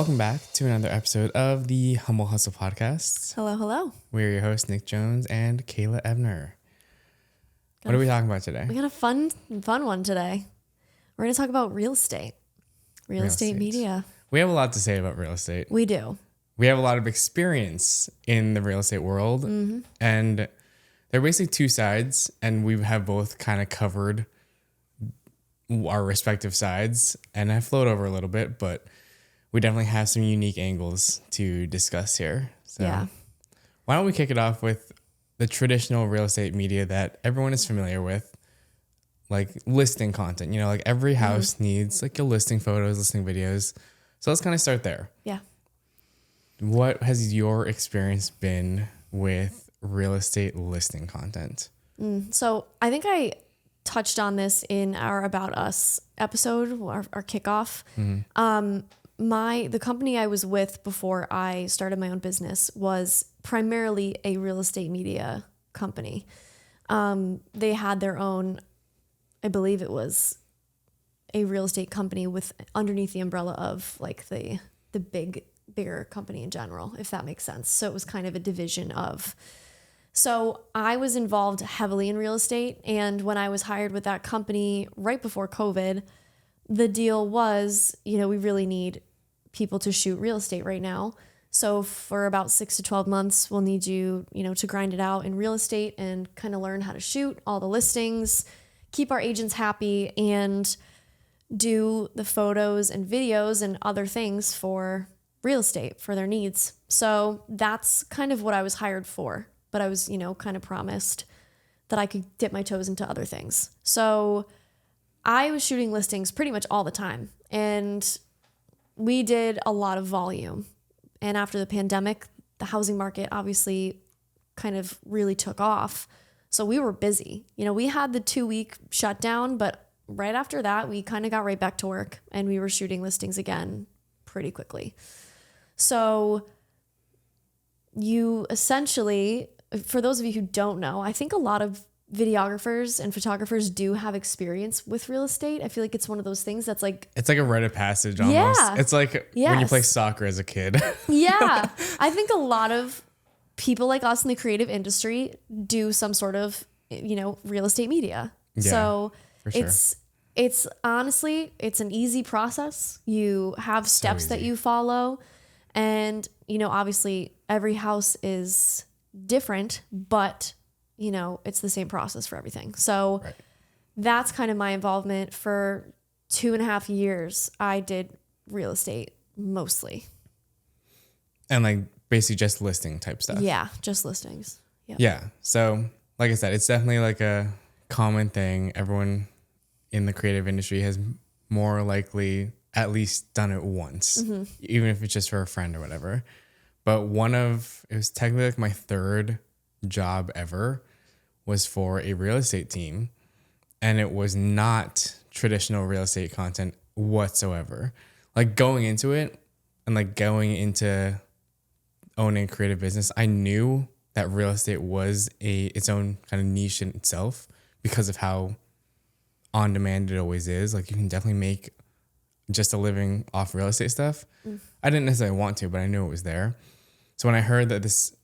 Welcome back to another episode of the Humble Hustle Podcast. Hello, hello. We're your hosts, Nick Jones and Kayla Ebner. What are we talking about today? We got a fun one today. We're going to talk about real estate. Real estate media. We have a lot to say about real estate. We do. We have a lot of experience in the real estate world. Mm-hmm. And there are basically two sides, and we have both kind of covered our respective sides. And I float over a little bit, but we definitely have some unique angles to discuss here. So yeah. Why don't we kick it off with the traditional real estate media that everyone is familiar with, like listing content. You know, like every house needs like a listing photos, listing videos. So let's kind of start there. Yeah. What has your experience been with real estate listing content? So I think I touched on this in our About Us episode, our kickoff. The company I was with before I started my own business was primarily a real estate media company. They had their own, I believe it was a real estate company with underneath the umbrella of like the bigger company in general, if that makes sense. So it was kind of a division of. So I was involved heavily in real estate. And when I was hired with that company right before COVID, the deal was, we really need people to shoot real estate right now. So for about 6 to 12 months, we'll need you, to grind it out in real estate and kind of learn how to shoot all the listings, keep our agents happy, and do the photos and videos and other things for real estate for their needs. So that's kind of what I was hired for. But I was, kind of promised that I could dip my toes into other things. So I was shooting listings pretty much all the time. And we did a lot of volume. And after the pandemic, the housing market obviously kind of really took off. So we were busy. We had the 2-week shutdown, but right after that, we kind of got right back to work and we were shooting listings again pretty quickly. So you essentially, for those of you who don't know, I think a lot of videographers and photographers do have experience with real estate. I feel like it's one of those things that's like... It's like a rite of passage almost. Yeah. It's like when you play soccer as a kid. Yeah. I think a lot of people like us in the creative industry do some sort of, real estate media. Yeah, so for sure. It's honestly, it's an easy process. You have steps that you follow. And, obviously every house is different, but, it's the same process for everything. So That's kind of my involvement. For 2.5 years, I did real estate mostly. And like basically just listing type stuff. Yeah, just listings. Yep. Yeah. So like I said, it's definitely like a common thing. Everyone in the creative industry has more likely at least done it once, even if it's just for a friend or whatever. But it was technically like my third job ever was for a real estate team. And it was not traditional real estate content whatsoever. Like going into it and like going into owning a creative business, I knew that real estate was its own kind of niche in itself because of how on demand it always is. Like you can definitely make just a living off real estate stuff. I didn't necessarily want to, but I knew it was there. So when I heard that this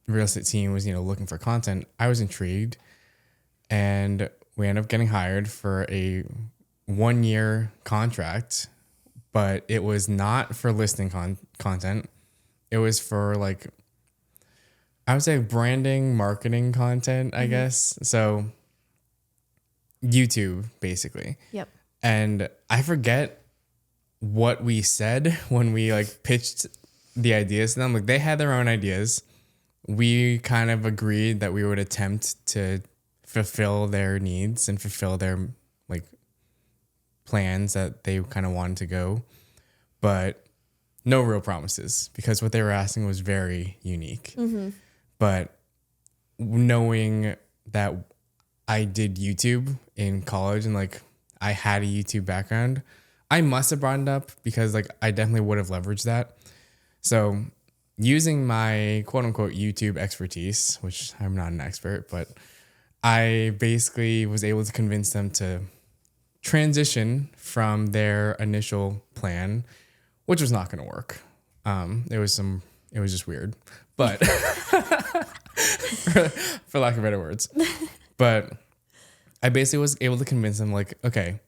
real estate team was, looking for content, I was intrigued, and we ended up getting hired for a 1-year contract, but it was not for listing content. It was for like, I would say branding, marketing content, I guess. So YouTube basically. Yep. And I forget what we said when we like pitched the ideas to them. Like they had their own ideas. We kind of agreed that we would attempt to fulfill their needs and fulfill their like plans that they kind of wanted to go, but no real promises because what they were asking was very unique. But knowing that I did YouTube in college and like I had a YouTube background, I must have brought it up because like I definitely would have leveraged that. So using my quote unquote YouTube expertise, which I'm not an expert, but I basically was able to convince them to transition from their initial plan which was not going to work. It was just weird, but for lack of better words. But I basically was able to convince them, like, okay,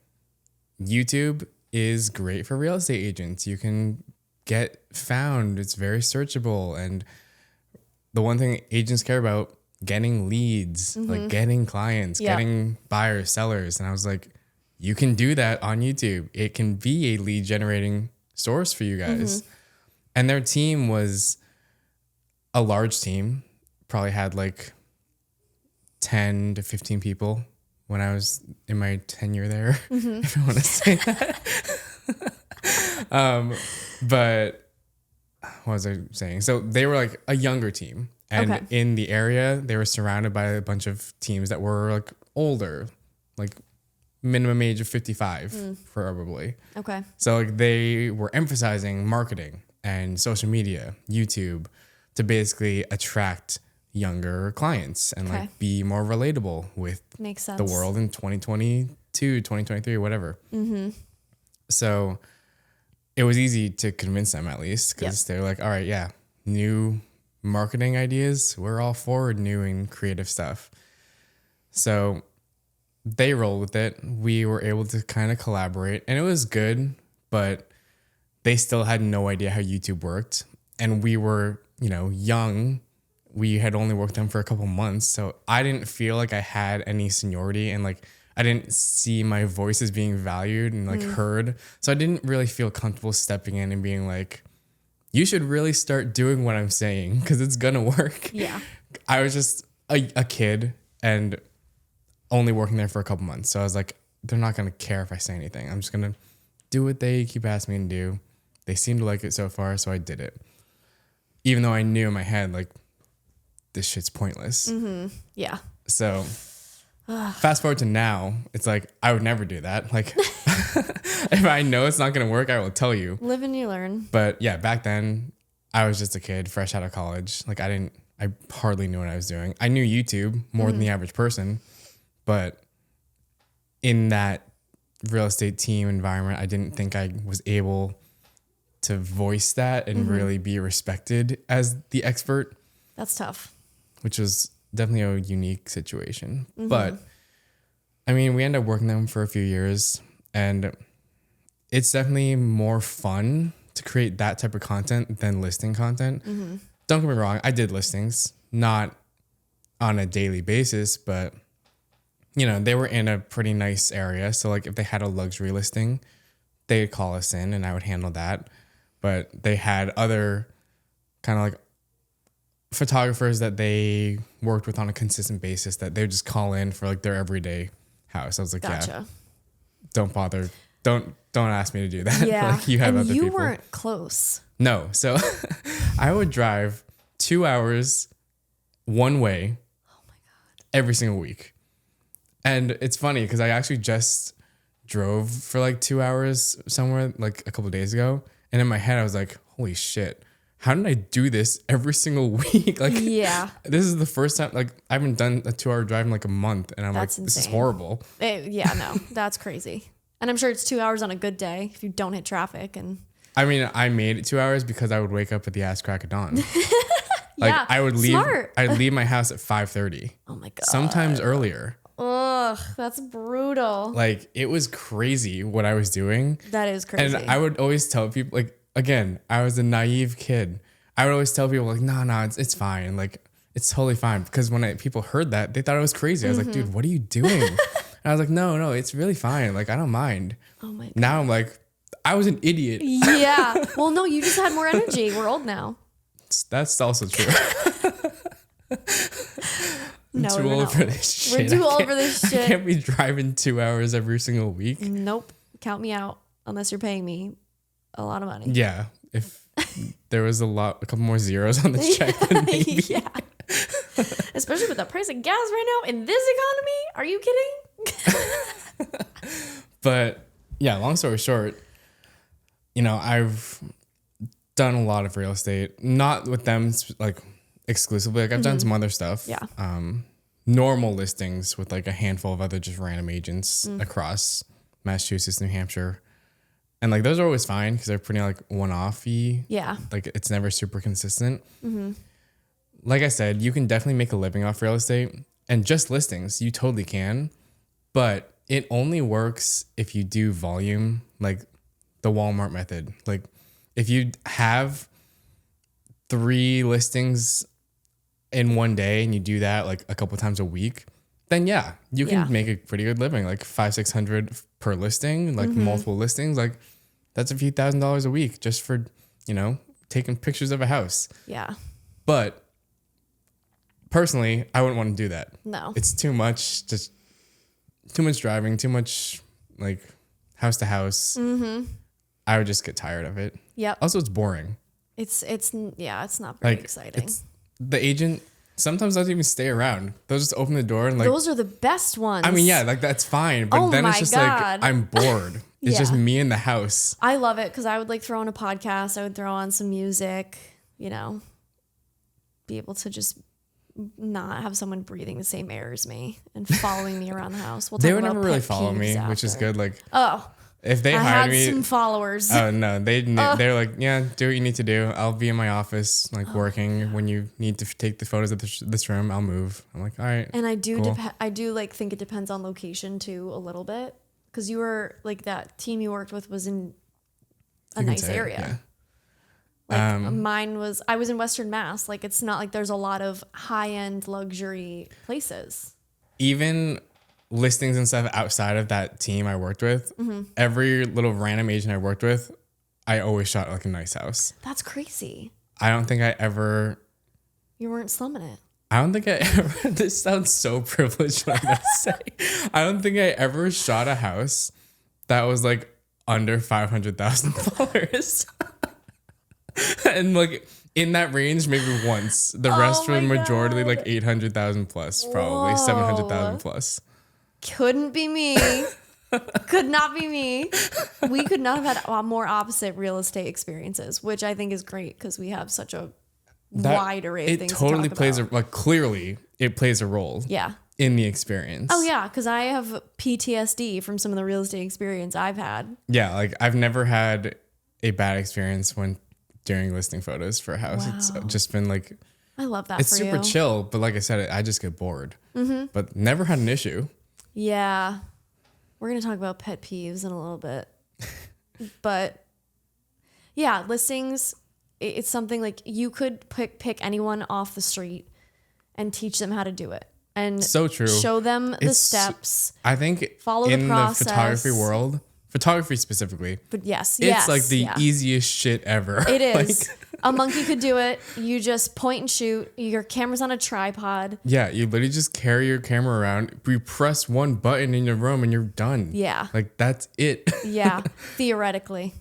YouTube is great for real estate agents. You can get found. It's very searchable. And the one thing agents care about, getting leads, like getting clients, getting buyers, sellers. And I was like, you can do that on YouTube. It can be a lead generating source for you guys. And their team was a large team, probably had like 10 to 15 people when I was in my tenure there, if I want to say that. But what was I saying? So they were like a younger team. And in the area, they were surrounded by a bunch of teams that were like older, like minimum age of 55, probably. Okay. So like they were emphasizing marketing and social media, YouTube, to basically attract younger clients and like be more relatable with Makes sense. the world in 2022, 2023, whatever. So it was easy to convince them, at least, because they're like, all right, yeah, new marketing ideas. We're all for new and creative stuff. So they rolled with it. We were able to kind of collaborate, and it was good, but they still had no idea how YouTube worked. And we were, young. We had only worked with them for a couple months. So I didn't feel like I had any seniority, and like I didn't see my voice as being valued and like heard. So I didn't really feel comfortable stepping in and being like, you should really start doing what I'm saying because it's going to work. Yeah. I was just a kid and only working there for a couple months. So I was like, they're not going to care if I say anything. I'm just going to do what they keep asking me to do. They seem to like it so far, so I did it. Even though I knew in my head, like, this shit's pointless. Yeah. So fast forward to now, it's like, I would never do that. Like, if I know it's not going to work, I will tell you. Live and you learn. But yeah, back then I was just a kid fresh out of college. Like I hardly knew what I was doing. I knew YouTube more than the average person, but in that real estate team environment, I didn't think I was able to voice that and really be respected as the expert. That's tough. Which was definitely a unique situation. But I mean, we ended up working them for a few years, and it's definitely more fun to create that type of content than listing content. Don't get me wrong, I did listings, not on a daily basis, but they were in a pretty nice area. So like if they had a luxury listing, they'd call us in and I would handle that. But they had other kind of like photographers that they worked with on a consistent basis that they would just call in for like their everyday house. I was like, yeah, don't bother. Don't ask me to do that. Yeah. Like, you have and other you people. weren't close. No. So I would drive 2 hours one way every single week. And it's funny because I actually just drove for like 2 hours somewhere like a couple of days ago. And in my head, I was like, holy shit, how did I do this every single week? Like, yeah, this is the first time, like, I haven't done a 2 hour drive in like a month. And I'm That's like, this is insane. horrible. Yeah, no, that's crazy. And I'm sure it's 2 hours on a good day if you don't hit traffic. And I mean, I made it 2 hours because I would wake up at the ass crack of dawn. Like, yeah, I would leave. smart. I'd leave my house at 5:30. Oh my God. Sometimes earlier. Ugh, that's brutal. Like, it was crazy what I was doing. That is crazy. And I would always tell people, like, again, I was a naive kid. I would always tell people, like, no, it's fine. Like, it's totally fine. Because when people heard that, they thought I was crazy. I was like, dude, what are you doing? And I was like, no, it's really fine. Like, I don't mind. Oh my God. Now I'm like, I was an idiot. Yeah. Well, no, you just had more energy. We're old now. That's also true. I'm No, too we're old not for old. this shit. We're too old for this I shit. can't be driving 2 hours every single week. Nope. Count me out unless you're paying me a lot of money. Yeah. If there was a couple more zeros on the check, then maybe. Yeah. Especially with the price of gas right now in this economy. Are you kidding? But yeah, long story short, I've done a lot of real estate, not with them like exclusively. Like I've done some other stuff. Yeah. Normal listings with like a handful of other just random agents across Massachusetts, New Hampshire. And like those are always fine because they're pretty like one-offy. Yeah. Like it's never super consistent. Like I said, you can definitely make a living off real estate and just listings. You totally can, but it only works if you do volume, like the Walmart method. Like if you have 3 listings in one day and you do that like a couple times a week, then yeah, you can make a pretty good living, like $500-$600 per listing, like multiple listings. Like that's a few $1,000s a week just for, taking pictures of a house. Yeah. But personally, I wouldn't want to do that. No. It's too much, just too much driving, too much like house to house. I would just get tired of it. Yep. Also, it's boring. It's not very exciting. The agent sometimes doesn't even stay around. They'll just open the door and like. Those are the best ones. I mean, yeah, like that's fine. But then it's just like, I'm bored. It's just me in the house. I love it because I would like throw on a podcast. I would throw on some music, be able to just not have someone breathing the same air as me and following me around the house. They would never really follow me, which is good. Like, if they I hired had me, some followers. Oh no, they're like, yeah, do what you need to do. I'll be in my office, like working. When you need to take the photos of this room, I'll move. I'm like, all right. And I do, cool. I do like think it depends on location too, a little bit, because you were like that team you worked with was in a nice area. Yeah. Like I was in Western Mass. Like it's not like there's a lot of high end luxury places. Even listings and stuff outside of that team I worked with, every little random agent I worked with, I always shot like a nice house. That's crazy. I don't think I ever. You weren't slumming it. I don't think I ever. This sounds so privileged what I'm gonna say. I don't think I ever shot a house that was like under $500,000. And like in that range, maybe once. The rest were majority like 800,000 plus, probably 700,000 plus. Couldn't be me. Could not be me. We could not have had more opposite real estate experiences, which I think is great because we have such a wide array of things. It totally plays clearly it plays a role. Yeah. In the experience. Oh yeah, because I have PTSD from some of the real estate experience I've had. Yeah, like I've never had a bad experience during listing photos for a house. Wow. It's just been like, I love that. It's super chill, but like I said, I just get bored. But never had an issue. Yeah. We're going to talk about pet peeves in a little bit. But yeah, listings, it's something like you could pick anyone off the street and teach them how to do it. And so true. Show them the steps. I think follow the process. The photography world, photography specifically. But yes, it's like the easiest shit ever. It is. A monkey could do it. You just point and shoot. Your camera's on a tripod. Yeah, you literally just carry your camera around. You press one button in your room and you're done. Yeah. Like that's it. Yeah, theoretically.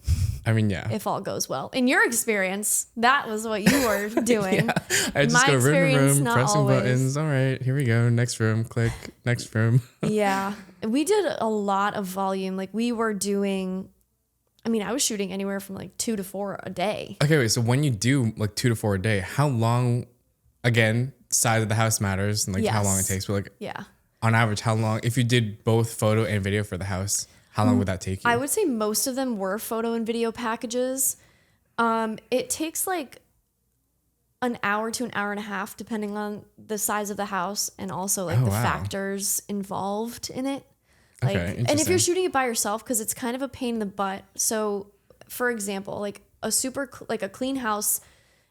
I mean, yeah. If all goes well. In your experience, that was what you were doing. Yeah. I just go room to room, pressing buttons. All right, here we go. Next room, click. Next room. Yeah. We did a lot of volume. Like we were doing, I was shooting anywhere from like 2 to 4 a day. Okay, wait. So when you do like 2 to 4 a day, how long, again, size of the house matters and like how long it takes. But like on average, how long, if you did both photo and video for the house, how long would that take you? I would say most of them were photo and video packages. It takes like an hour to an hour and a half, depending on the size of the house and also like the factors involved in it. Like, and if you're shooting it by yourself, because it's kind of a pain in the butt. So, for example, like a clean house,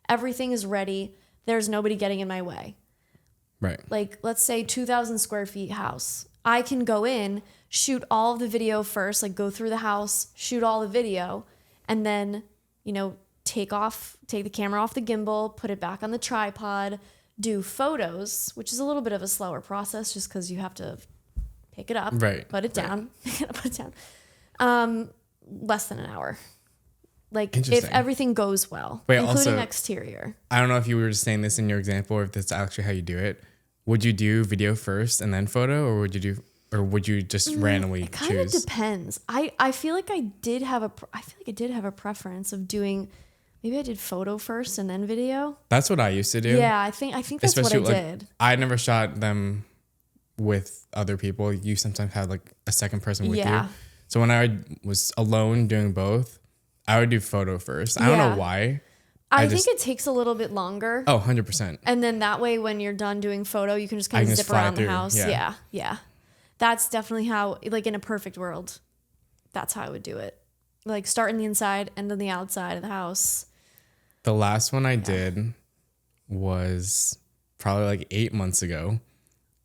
everything is ready. There's nobody getting in my way. Right. Like, let's say 2,000 square feet house. I can go in, shoot all of the video first, like go through the house, shoot all the video, and then, take the camera off the gimbal, put it back on the tripod, do photos, which is a little bit of a slower process just because you have to pick it up, put it down, put it down. Less than an hour. Like if everything goes well, including also, exterior. I don't know if you were just saying this in your example or if that's actually how you do it. Would you do video first and then photo, or would you just randomly choose? It kind of depends. I feel like I did have a preference of doing. Maybe I did photo first and then video. That's what I used to do. Yeah, I think that's especially what I did. I never shot them with other people. You sometimes have like a second person with you. So when I was alone doing both, I would do photo first. I don't know why. I think it takes a little bit longer. Oh, 100%. And then that way, when you're done doing photo, you can just kind of zip around the house. Yeah. That's definitely how, like in a perfect world, that's how I would do it. Like start in the inside, end on the outside of the house. The last one I did was probably like 8 months ago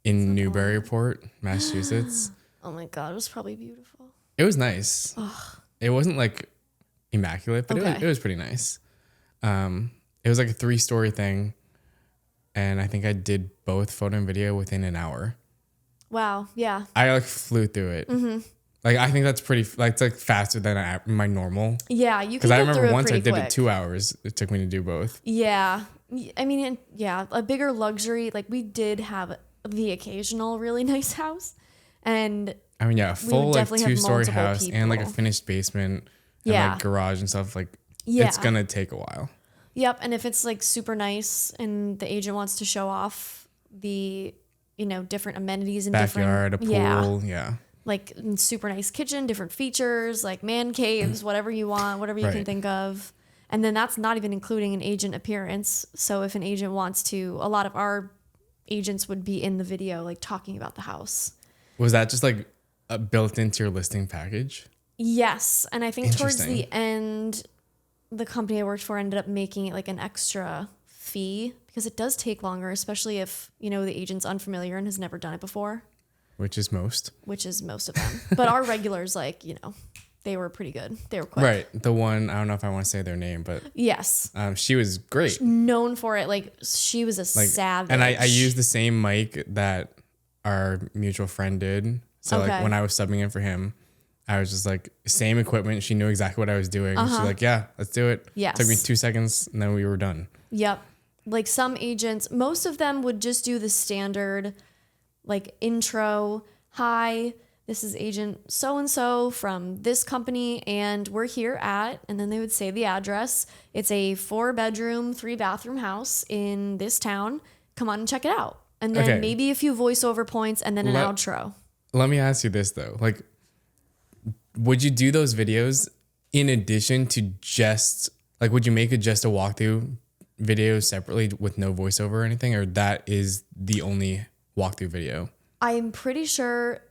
in Newburyport, Massachusetts. Oh my God, it was probably beautiful. It was nice. Ugh. It wasn't like immaculate, but it was pretty nice. It was like a 3-story thing, and I think I did both photo and video within an hour. Wow. Yeah. I like flew through it. Mm-hmm. Like I think that's pretty. Like it's like faster than my normal. Yeah, you can. Because I remember once I did quick. it 2 hours. It took me to do both. Yeah, I mean, a bigger luxury. Like we did have the occasional really nice house, and I mean, a full like 2-story house people. And like a finished basement and like garage and stuff. Like it's gonna take a while. Yep, and if it's like super nice and the agent wants to show off the different amenities and backyard, a pool, like super nice kitchen, different features, like man caves, whatever you want, whatever you can think of. And then that's not even including an agent appearance. So if an agent wants to, a lot of our agents would be in the video, like talking about the house. Was that just like built into your listing package? Yes. And I think towards the end, the company I worked for ended up making it like an extra fee because it does take longer, especially if, the agent's unfamiliar and has never done it before. Which is most of them. But our regulars, like, they were pretty good. They were quick. Right. The one, I don't know if I want to say their name, but yes, she was great. Known for it. Like she was a savage. And I used the same mic that our mutual friend did. So like when I was subbing in for him, I was just like, same equipment. She knew exactly what I was doing. She's like, yeah, let's do it. Yes. Took me 2 seconds and then we were done. Yep. Like some agents, most of them would just do the standard like intro. Hi, this is agent so-and-so from this company and we're here at, and then they would say the address. It's a 4-bedroom, 3-bathroom house in this town. Come on and check it out. And then maybe a few voiceover points and then an outro. Let me ask you this though. Like, would you do those videos in addition to just, like, would you make it just a walkthrough video separately with no voiceover or anything? Or that is the only walkthrough video? I'm pretty sure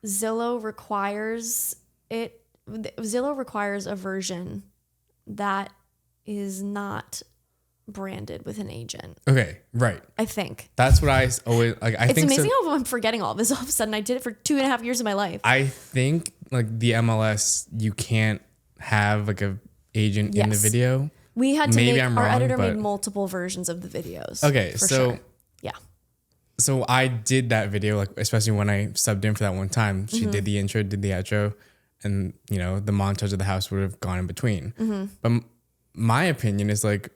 Zillow requires it. Zillow requires a version that is not branded with an agent. Okay, right. I think that's what I always like. It's amazing how I'm forgetting all this. All of a sudden, I did it for 2.5 years of my life. I think like the MLS, you can't have like a agent in the video. We had to our editor made multiple versions of the videos. Okay, so sure. Yeah. So I did that video, like especially when I subbed in for that one time. She did the intro, did the outro, and the montage of the house would have gone in between. But my opinion is like,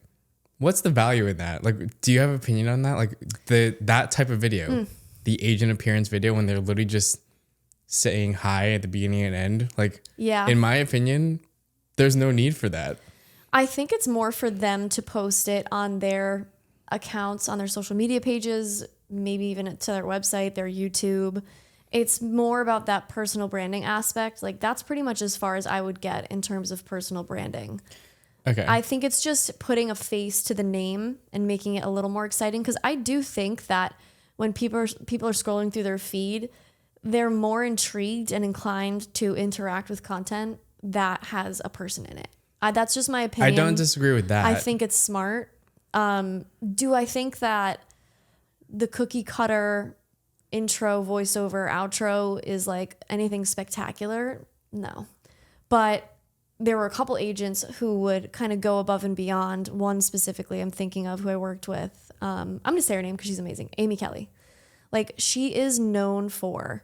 what's the value in that? Like, do you have an opinion on that? Like that type of video, the agent appearance video, when they're literally just saying hi at the beginning and end. Like, in my opinion, there's no need for that. I think it's more for them to post it on their accounts, on their social media pages, maybe even to their website, their YouTube. It's more about that personal branding aspect. Like that's pretty much as far as I would get in terms of personal branding. Okay. I think it's just putting a face to the name and making it a little more exciting. Because I do think that when people are scrolling through their feed, they're more intrigued and inclined to interact with content that has a person in it. That's just my opinion. I don't disagree with that. I think it's smart. Do I think that the cookie cutter intro, voiceover, outro is like anything spectacular? No. But there were a couple agents who would kind of go above and beyond. One specifically I'm thinking of who I worked with. I'm going to say her name because she's amazing. Amy Kelly. Like she is known for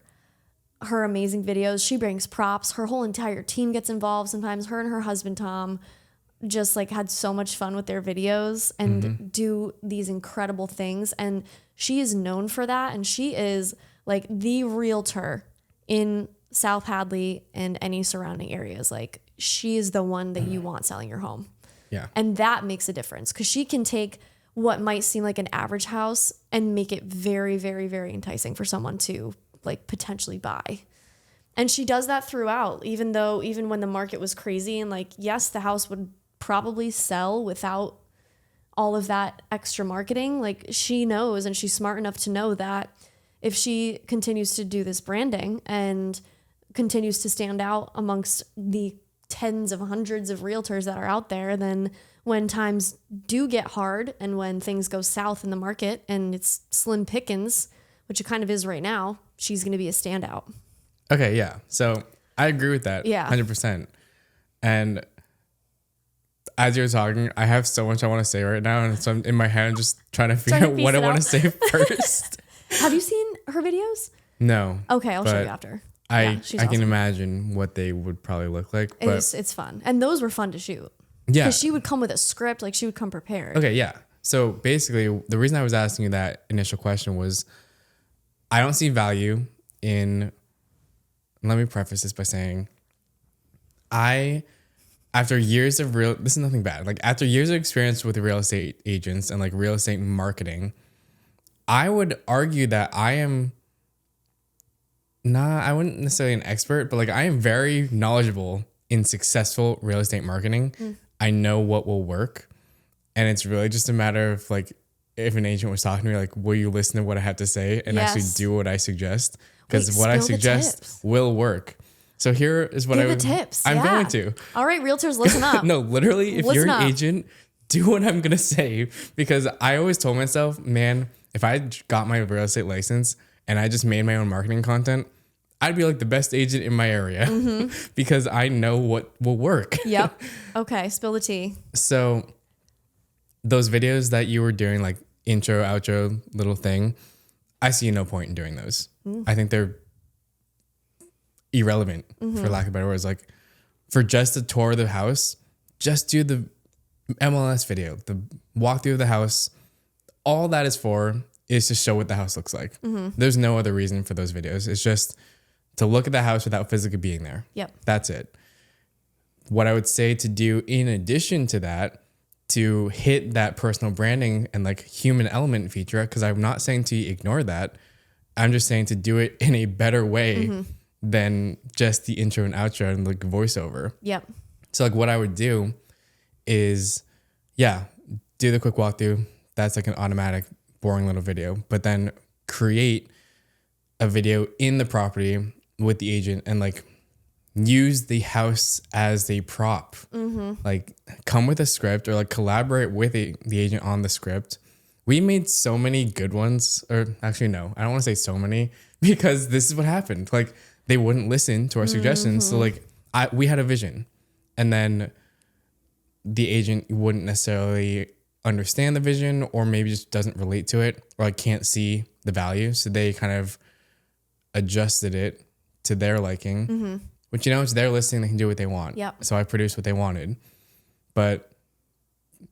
her amazing videos. She brings props. Her whole entire team gets involved. Sometimes her and her husband, Tom, just like had so much fun with their videos and do these incredible things. And she is known for that. And she is like the realtor in South Hadley and any surrounding areas. Like she is the one that you want selling your home. Yeah. And that makes a difference because she can take what might seem like an average house and make it very, very, very enticing for someone to like potentially buy. And she does that throughout, even when the market was crazy and like, yes, the house would probably sell without all of that extra marketing. Like she knows, and she's smart enough to know that if she continues to do this branding and continues to stand out amongst the tens of hundreds of realtors that are out there, then when times do get hard and when things go south in the market and it's slim pickings, which it kind of is right now, she's going to be a standout. Okay, yeah. So I agree with that. Yeah. 100%. And as you're talking, I have so much I want to say right now. And so I'm in my head, just trying to figure out what I want to say first. Have you seen her videos? No. Okay, I'll show you after. I can imagine what they would probably look like. But it's fun. And those were fun to shoot. Yeah. Because she would come with a script, like she would come prepared. Okay, yeah. So basically, the reason I was asking you that initial question was I don't see value in, let me preface this by saying, after years of this is nothing bad. Like after years of experience with real estate agents and like real estate marketing, I would argue that I wouldn't necessarily an expert, but like I am very knowledgeable in successful real estate marketing. I know what will work. And it's really just a matter of like, if an agent was talking to me, like, will you listen to what I have to say and actually do what I suggest? Because what I suggest will work. So here is what the tips. I'm going to. All right, realtors, listen up. No, literally, if you're an agent, do what I'm going to say. Because I always told myself, man, if I got my real estate license and I just made my own marketing content, I'd be like the best agent in my area because I know what will work. Yep. Okay, spill the tea. So those videos that you were doing, like intro, outro, little thing, I see no point in doing those. I think they're irrelevant, for lack of better words. Like for just a tour of the house, just do the MLS video, the walkthrough of the house. All that is for is to show what the house looks like. There's no other reason for those videos. It's just to look at the house without physically being there. Yep. That's it. What I would say to do in addition to that, to hit that personal branding and like human element feature, because I'm not saying to ignore that. I'm just saying to do it in a better way than just the intro and outro and like voiceover. Yep. So like what I would do is, do the quick walkthrough. That's like an automatic, boring little video. But then create a video in the property with the agent and like use the house as a prop. Like come with a script or like collaborate with the agent on the script. We made so many good ones, or actually no, I don't want to say so many because this is what happened. Like they wouldn't listen to our suggestions. So like we had a vision and then the agent wouldn't necessarily understand the vision or maybe just doesn't relate to it or like can't see the value. So they kind of adjusted it to their liking, which, you know, it's their listing. They can do what they want. Yep. So I produced what they wanted, but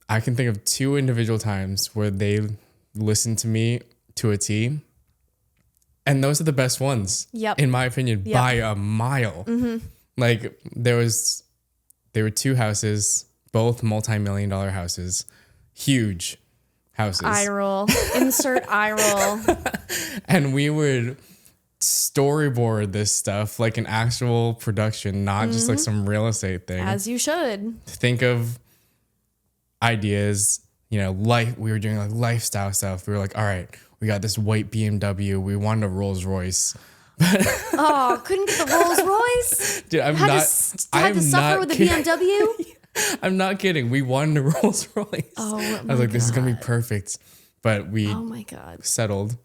I can think of 2 individual times where they listened to me to a T. And those are the best ones, in my opinion, by a mile. Like there were 2 houses, both multi-million-dollar houses, huge houses. Eye roll. Insert eye roll. And we would storyboard this stuff like an actual production, not just like some real estate thing. As you should. Think of ideas, you know, we were doing like lifestyle stuff. We were like, all right, we got this white BMW. We wanted a Rolls Royce. Oh, couldn't get the Rolls Royce? Dude, had to suffer with the BMW? I'm not kidding. We wanted a Rolls Royce. Oh, I was like, this is going to be perfect. But we settled.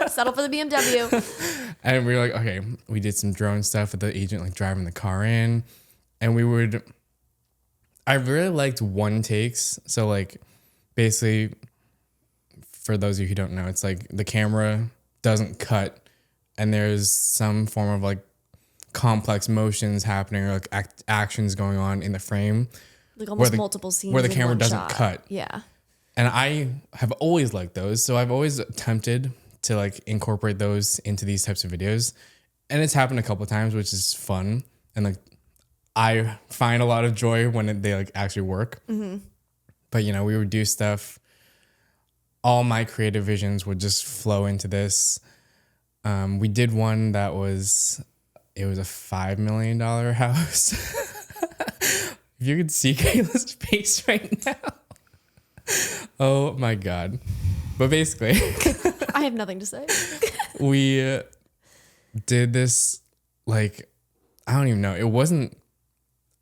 Settle for the BMW. And we were like, okay, we did some drone stuff with the agent, like driving the car in. And I really liked one takes. So like basically, for those of you who don't know, it's like the camera doesn't cut and there's some form of like complex motions happening or like actions going on in the frame. Like almost multiple scenes where the camera doesn't cut. Yeah. And I have always liked those. So I've always attempted to like incorporate those into these types of videos. And it's happened a couple of times, which is fun. And like, I find a lot of joy when they like actually work. But you know, we would do stuff. All my creative visions would just flow into this. We did one that it was a $5 million house. If you could see Kayla's face right now. Oh my God. But basically, I have nothing to say. we did this, like, I don't even know. It wasn't,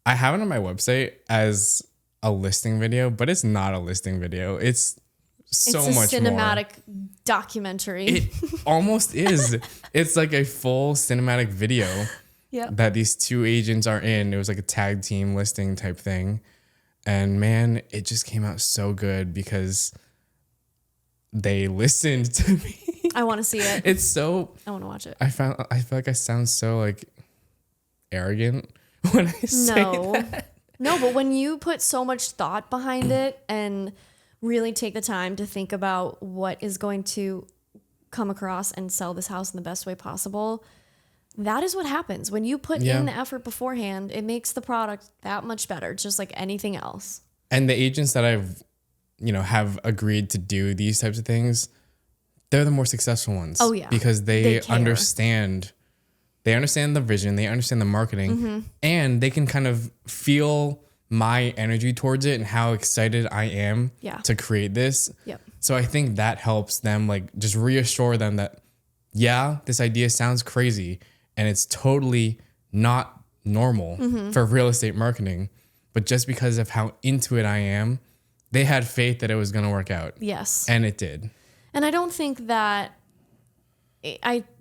I have it on my website as a listing video, but it's not a listing video. It's so It's a much cinematic more. documentary. It almost is. It's like a full cinematic video Yeah. that these two agents are in. It was like a tag team listing type thing. And man, it just came out so good because they listened to me. I want to see it. It's so, I want to watch it. I feel like I sound so like arrogant when I say that. No, but when you put so much thought behind it and really take the time to think about what is going to come across and sell this house in the best way possible, that is what happens. When you put in the effort beforehand, it makes the product that much better, just like anything else. And the agents that I've, have agreed to do these types of things, they're the more successful ones. Oh yeah. Because they understand the vision, they understand the marketing, and they can kind of feel my energy towards it and how excited I am to create this. Yep. So I think that helps them, like, just reassure them that, yeah, this idea sounds crazy and it's totally not normal for real estate marketing. But just because of how into it I am, they had faith that it was going to work out. Yes. And it did. And I don't think that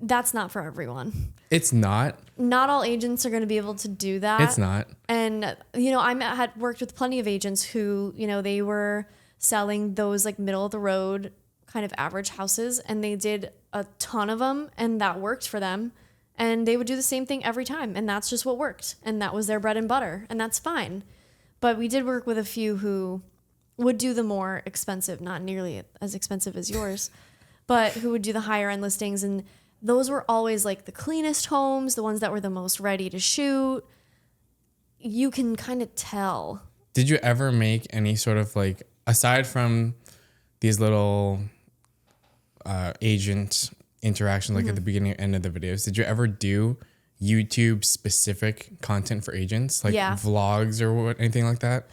that's not for everyone. It's not. Not all agents are going to be able to do that. It's not. And, I had worked with plenty of agents who, they were selling those like middle of the road kind of average houses, and they did a ton of them and that worked for them. And they would do the same thing every time. And that's just what worked. And that was their bread and butter. And that's fine. But we did work with a few who would do the more expensive, not nearly as expensive as yours, but who would do the higher end listings. And those were always like the cleanest homes, the ones that were the most ready to shoot. You can kind of tell. Did you ever make any sort of, like, aside from these little agent interactions, like at the beginning and end of the videos, did you ever do YouTube specific content for agents, like vlogs or anything like that?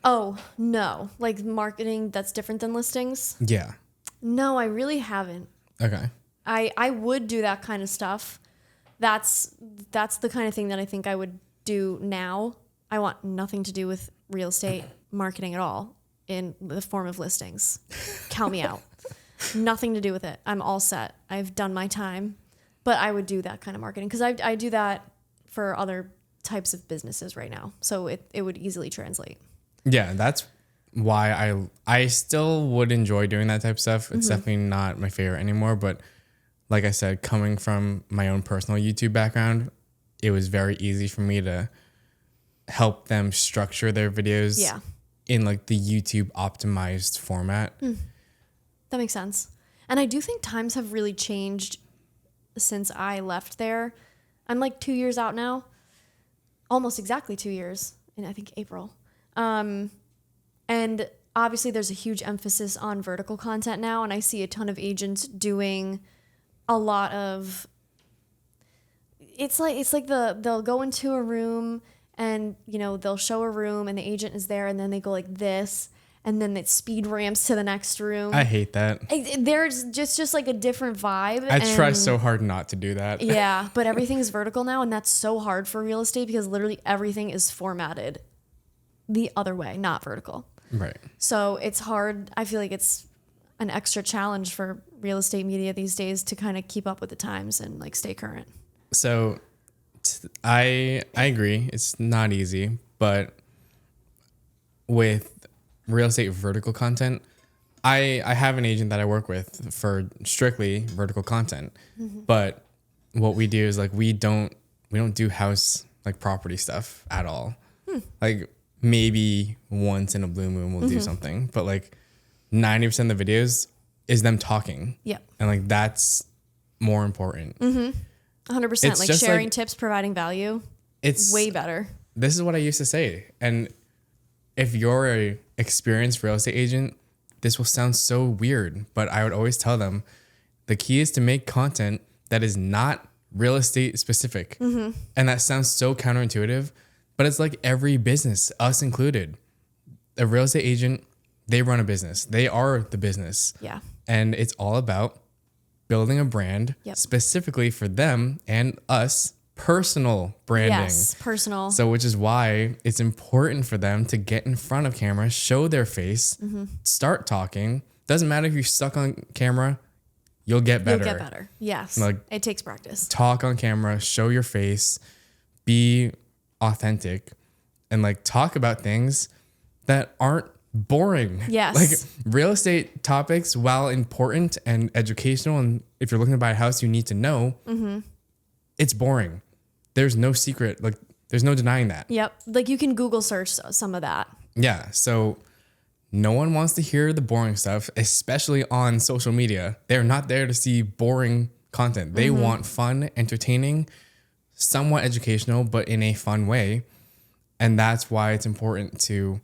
Oh, no. Like marketing that's different than listings? Yeah. No, I really haven't. Okay. I would do that kind of stuff. That's the kind of thing that I think I would do now. I want nothing to do with real estate marketing at all in the form of listings. Count me out. Nothing to do with it. I'm all set. I've done my time. But I would do that kind of marketing because I do that for other types of businesses right now. So it would easily translate. Yeah, that's why I still would enjoy doing that type of stuff. It's definitely not my favorite anymore. But like I said, coming from my own personal YouTube background, it was very easy for me to help them structure their videos in like the YouTube optimized format. That makes sense. And I do think times have really changed since I left there. I'm like 2 years out now, almost exactly 2 years in, I think, April. And obviously there's a huge emphasis on vertical content now. And I see a ton of agents doing a lot of, it's like they'll go into a room and, they'll show a room and the agent is there and then they go like this. And then it speed ramps to the next room. I hate that. There's just like a different vibe. I try so hard not to do that. Yeah, but everything is vertical now, and that's so hard for real estate because literally everything is formatted the other way, not vertical. Right. So it's hard. I feel like it's an extra challenge for real estate media these days to kind of keep up with the times and like stay current. So I agree. It's not easy, but with real estate vertical content, I have an agent that I work with for strictly vertical content. But what we do is like we don't do house like property stuff at all. Like maybe once in a blue moon we'll do something, but like 90% of the videos is them talking. Yep. And like that's more important. 100%. It's like just sharing like, tips, providing value. It's way better. This is what I used to say. And if you're a experienced real estate agent, this will sound so weird, but I would always tell them the key is to make content that is not real estate specific. And that sounds so counterintuitive, but it's like every business, us included. A real estate agent, they run a business. They are the business. Yeah. And it's all about building a brand specifically for them and us, personal branding. Yes, personal. So which is why it's important for them to get in front of camera, show their face, start talking. Doesn't matter if you're stuck on camera, you'll get better. You'll get better. Yes. Like, it takes practice. Talk on camera, show your face, be authentic, and like talk about things that aren't boring. Yes. Like real estate topics, while important and educational, and if you're looking to buy a house, you need to know, it's boring. There's no secret. Like there's no denying that. Yep. Like you can Google search some of that. Yeah. So no one wants to hear the boring stuff, especially on social media. They're not there to see boring content. They want fun, entertaining, somewhat educational, but in a fun way. And that's why it's important to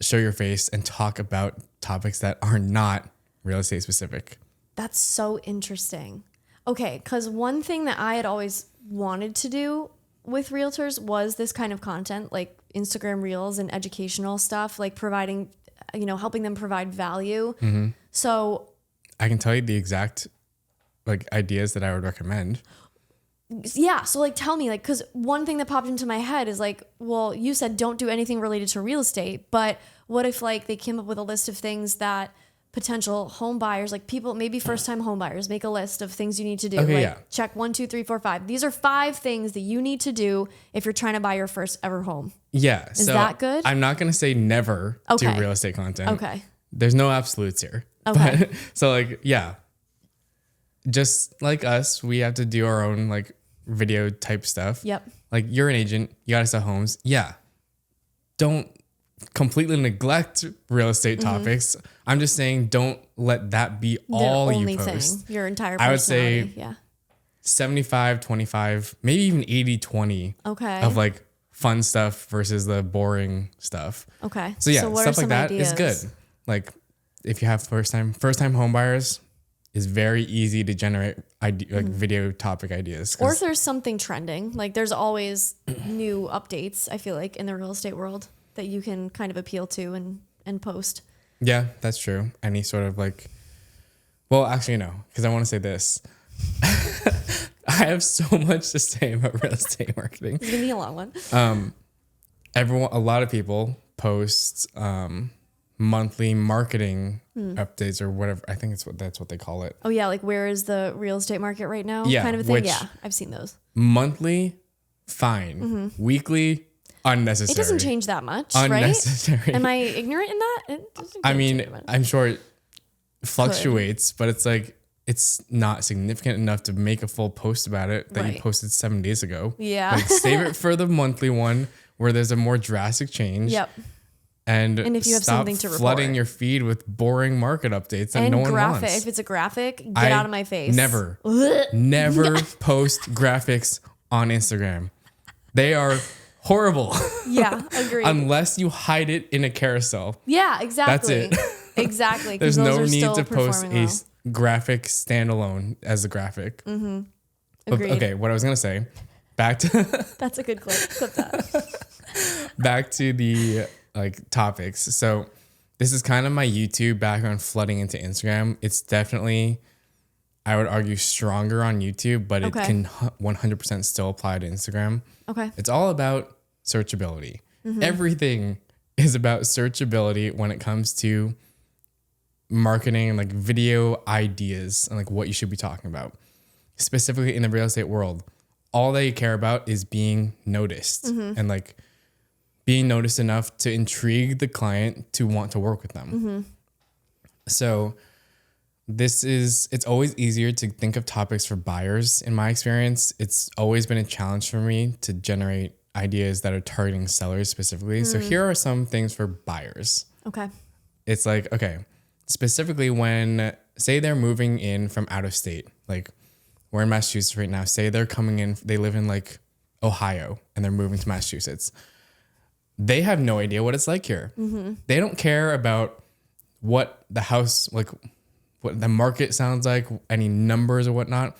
show your face and talk about topics that are not real estate specific. That's so interesting. Okay, because one thing that I had always wanted to do with realtors was this kind of content, like Instagram Reels and educational stuff, like providing, helping them provide value. So I can tell you the exact like ideas that I would recommend. Yeah. So like, tell me, like, because one thing that popped into my head is like, well, you said don't do anything related to real estate, but what if like they came up with a list of things that potential home buyers, like people, maybe first time home buyers, make a list of things you need to do. Okay, like check 1, 2, 3, 4, 5. These are 5 things that you need to do if you're trying to buy your first ever home. Yeah. Is that good? I'm not going to say never do real estate content. Okay. There's no absolutes here. Okay. But, so like, yeah, just like us, we have to do our own like video type stuff. Yep. Like you're an agent, you got to sell homes. Yeah. Don't completely neglect real estate topics. I'm just saying don't let that be all you post. Your entire I would say yeah. 75, 25, maybe even 80, 20 of like fun stuff versus the boring stuff. Okay. So yeah, so stuff like that is good. Like if you have first time home buyers, is very easy to generate video topic ideas. Or if there's something trending, like there's always new updates, I feel like, in the real estate world that you can kind of appeal to and post. Yeah, that's true. Any sort of like, well, actually, no, because I want to say this. I have so much to say about real estate marketing. It's going to be a long one. A lot of people post monthly marketing updates or whatever. I think that's what they call it. Oh yeah, like where is the real estate market right now? Yeah, kind of a thing. Yeah, I've seen those. Monthly, fine. Weekly, unnecessary. It doesn't change that much, unnecessary. Right? Am I ignorant in that? It doesn't I mean, I'm sure it fluctuates, but it's like it's not significant enough to make a full post about it that you posted 7 days ago. Yeah. Like save it for the monthly one where there's a more drastic change. Yep. And if you have stop something to flooding report. your feed with boring market updates that And no one graphic. wants. If it's a graphic, get out of my face. Never post graphics on Instagram. They are horrible. Yeah, agreed. Unless you hide it in a carousel. Yeah, exactly. That's it. Exactly. There's those no are need still to post performing a graphic standalone as a graphic. Agreed. Okay, what I was gonna say, back to That's a good clip. Clip that. back to the like topics. So this is kind of my YouTube background flooding into Instagram. It's definitely, I would argue, stronger on YouTube, but it can 100% still apply to Instagram. Okay. It's all about searchability. Everything is about searchability when it comes to marketing and like video ideas and like what you should be talking about. Specifically in the real estate world, all they care about is being noticed and like being noticed enough to intrigue the client to want to work with them. So it's always easier to think of topics for buyers. In my experience, it's always been a challenge for me to generate ideas that are targeting sellers specifically. So here are some things for buyers. Okay. It's like, okay, specifically when, say they're moving in from out of state, like we're in Massachusetts right now, say they're coming in, they live in like Ohio and they're moving to Massachusetts. They have no idea what it's like here. They don't care about what the house, like what the market sounds like, any numbers or whatnot.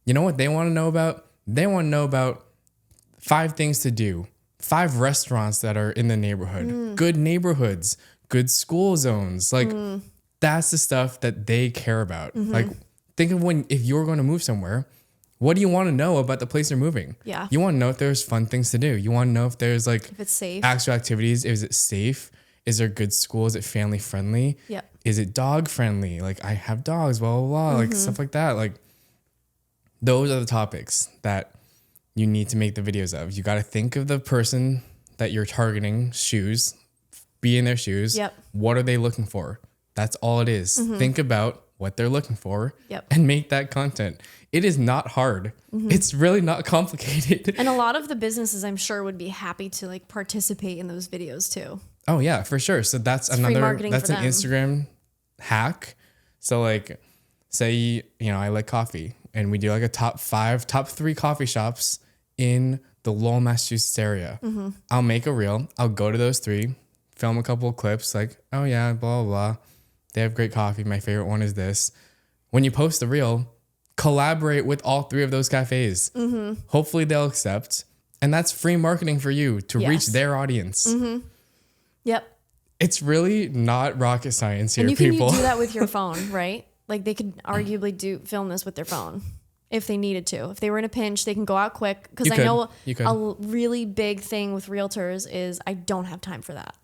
You know what they want to know about? They want to know about 5 things to do, 5 restaurants that are in the neighborhood, good neighborhoods, good school zones. Like that's the stuff that they care about. Like think of if you're going to move somewhere, what do you want to know about the place you're moving? Yeah. You want to know if there's fun things to do. You want to know if there's like if it's safe, actual activities. Is it safe? Is there good school? Is it family friendly? Yep. Is it dog friendly? Like I have dogs, blah, blah, blah, like stuff like that. Like those are the topics that you need to make the videos of. You got to think of the person that you're targeting, shoes, be in their shoes. Yep. What are they looking for? That's all it is. Think about what they're looking for and make that content. It is not hard. It's really not complicated. And a lot of the businesses, I'm sure, would be happy to like participate in those videos too. Oh yeah, for sure. So that's It's free marketing that's for an them. Instagram hack. So like say, I like coffee and we do like a top 3 coffee shops in the Lowell, Massachusetts area. I'll make a reel. I'll go to those 3, film a couple of clips like, oh yeah, blah, blah, blah. They have great coffee. My favorite one is this. When you post the reel, collaborate with all 3 of those cafes. Hopefully they'll accept. And that's free marketing for you to reach their audience. Yep. It's really not rocket science here, And you people. can do that with your phone, right? Like they could arguably film this with their phone if they needed to. If they were in a pinch, they can go out quick. Because You I could. know You could. a really big thing with realtors is I don't have time for that.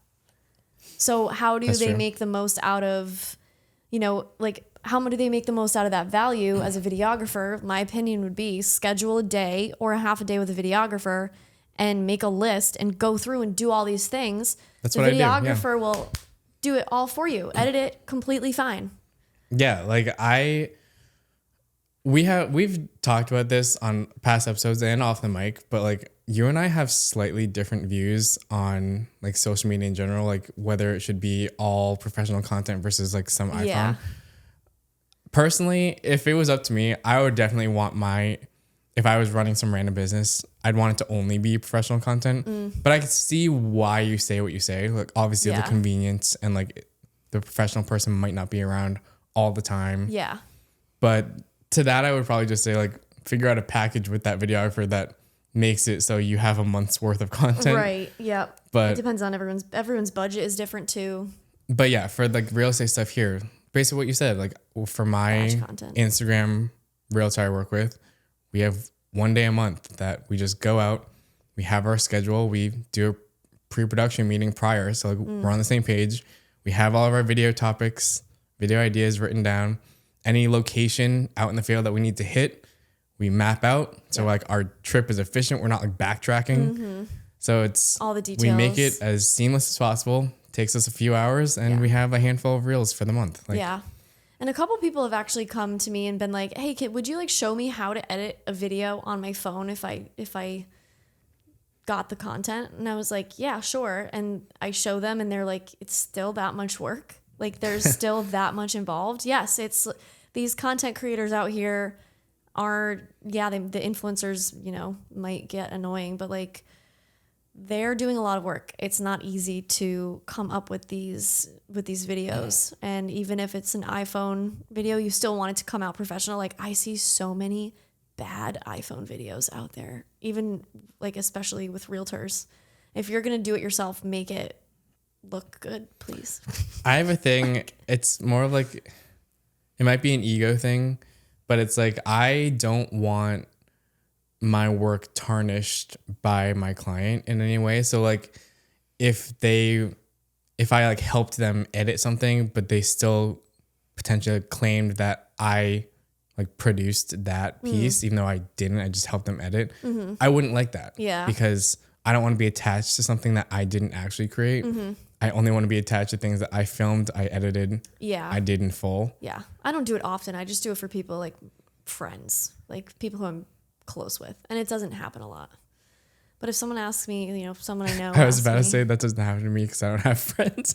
So how do That's they true. make the most out of, like how do they make the most out of that value as a videographer? My opinion would be schedule a day or a half a day with a videographer and make a list and go through and do all these things. That's the what I do, yeah. videographer will do it all for you. Edit it completely fine. Yeah, like we've talked about this on past episodes and off the mic, but like you and I have slightly different views on like social media in general, like whether it should be all professional content versus like some iPhone. Yeah. Personally, if it was up to me, I would definitely want if I was running some random business, I'd want it to only be professional content. But I could see why you say what you say. Like obviously the Yeah. convenience and like the professional person might not be around all the time. Yeah. But to that, I would probably just say like figure out a package with that videographer that makes it so you have a month's worth of content. Right. Yep. But- it depends on everyone's budget is different too. But yeah, for like real estate stuff here, basically what you said, like for my Batch content. Instagram realtor I work with, we have 1 day a month that we just go out, we have our schedule, we do a pre-production meeting prior. So like we're on the same page. We have all of our video topics, video ideas written down, any location out in the field that we need to hit, we map out. So like our trip is efficient. We're not like backtracking. So it's All the we make details. it as seamless as possible. Takes us a few hours and we have a handful of reels for the month. Like, Yeah. And a couple people have actually come to me and been like, "Hey, kid, would you like show me how to edit a video on my phone if I got the content?" And I was like, "Yeah, sure." And I show them and they're like, "It's still that much work? Like there's still that much involved?" Yes, it's these content creators out here are the influencers, might get annoying, but like they're doing a lot of work. It's not easy to come up with these videos. And even if it's an iPhone video, you still want it to come out professional. Like I see so many bad iPhone videos out there, even like especially with realtors. If you're going to do it yourself, make it look good, please. I have a thing. It's more of like, it might be an ego thing, but it's like, I don't want my work tarnished by my client in any way. So like if I like helped them edit something, but they still potentially claimed that I like produced that piece, even though I didn't, I just helped them edit. I wouldn't like that. Yeah. Because I don't want to be attached to something that I didn't actually create. I only want to be attached to things that I filmed, I edited, Yeah. I did in full. Yeah. I don't do it often. I just do it for people like friends, like people who I'm close with. And it doesn't happen a lot. But if someone asks me, someone I know. I was asks about to me- say that doesn't happen to me because I don't have friends.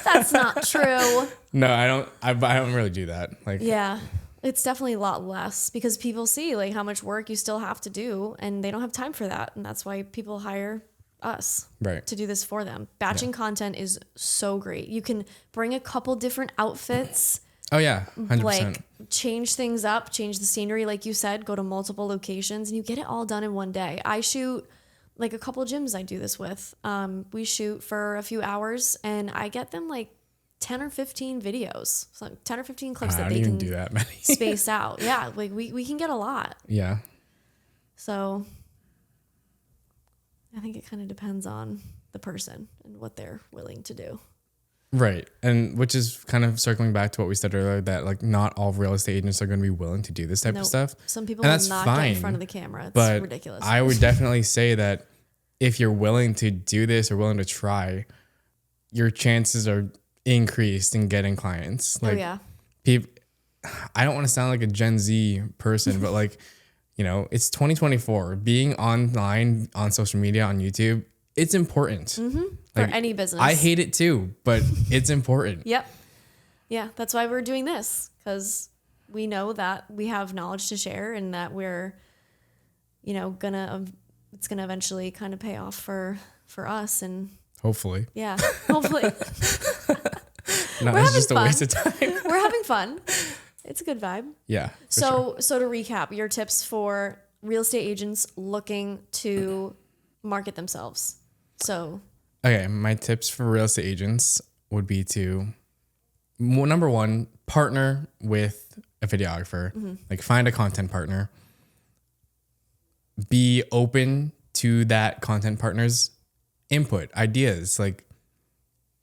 That's not true. No, I don't. I don't really do that. Like, Yeah. It's definitely a lot less because people see like how much work you still have to do and they don't have time for that. And that's why people hire us right. to do this for them. Batching content is so great. You can bring a couple different outfits Oh yeah, 100%. Like change things up, change the scenery, like you said, go to multiple locations, and you get it all done in one day. I shoot like a couple of gyms I do this with. We shoot for a few hours, and I get them like 10 or 15 videos, so 10 or 15 clips that they can do that many. space out. Yeah, like we can get a lot. Yeah. So I think it kind of depends on the person and what they're willing to do. Right. And which is kind of circling back to what we said earlier, that like not all real estate agents are going to be willing to do this type of stuff. Some people and will that's not fine, get in front of the camera. It's but ridiculous. I would definitely say that if you're willing to do this or willing to try, your chances are increased in getting clients. Like, people, I don't want to sound like a Gen Z person, but like, you know, it's 2024. Being online on social media, on YouTube, it's important. Like, for any business. I hate it too, but it's important. Yep. Yeah, that's why we're doing this, because we know that we have knowledge to share and that we're, you know, it's gonna eventually kind of pay off for us, and hopefully. Yeah, hopefully. No, it's just a waste of time. We're having fun. It's a good vibe. Yeah. So to recap, your tips for real estate agents looking to market themselves. So, okay, my tips for real estate agents would be to, number one, partner with a videographer. Like, find a content partner. Be open to that content partner's input, ideas. Like,